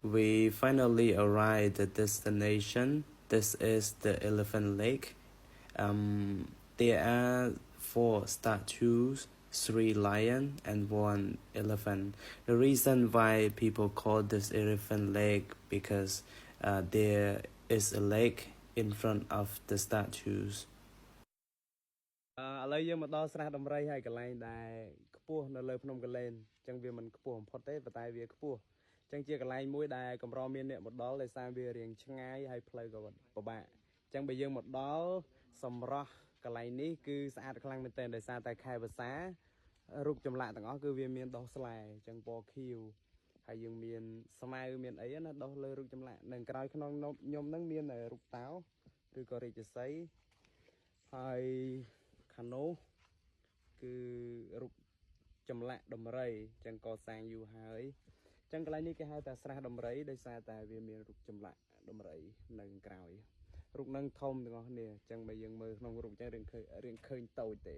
We finally arrived at the destination. This is the Elephant Lake. There are 4 statues, 3 lions, and 1 elephant. The reason why people call this Elephant Lake because there is a lake in front of the statues. ឥឡូវយើងមកដល់ស្រះដំរីហើយកន្លែងដែលខ្ពស់នៅលើភ្នំកលែនអញ្ចឹងវាមិនខ្ពស់បំផុតទេប៉ុន្តែវាខ្ពស់អញ្ចឹងជាកន្លែងមួយដែលកម្រមានអ្នកមកដល់ដោយសារវារៀងឆ្ងាយហើយផ្លូវក៏ពិបាកអញ្ចឹងបើយើងមកដល់សម្រស់កន្លែងនេះគឺស្អាតខ្លាំងមែនទែនដោយសារតែខែវស្សារូបចម្លាក់ទាំងអស់គឺវាមានដុះស្លែអញ្ចឹងពណ៌ខៀវហើយយើងមានស្មៅមានអីណាដុះលើរូបចម្លាក់នឹងក្រោយក្នុងខ្ញុំនឹងមានរូបតោឬក៏រាជសីហ៍ហើយខាងនោះគឺរូបចម្លាក់ដំរីអញ្ចឹងក៏សាងយូរហើយអញ្ចឹងកន្លែងនេះគេហៅថាស្រះដំរីដោយសារតែវាមានរូបចម្លាក់ដំរីនៅក្រោយរូបនឹងធំទាំងអស់គ្នាអញ្ចឹងបើយើងមើលក្នុងរូបអញ្ចឹងរៀងឃើញតូចទេ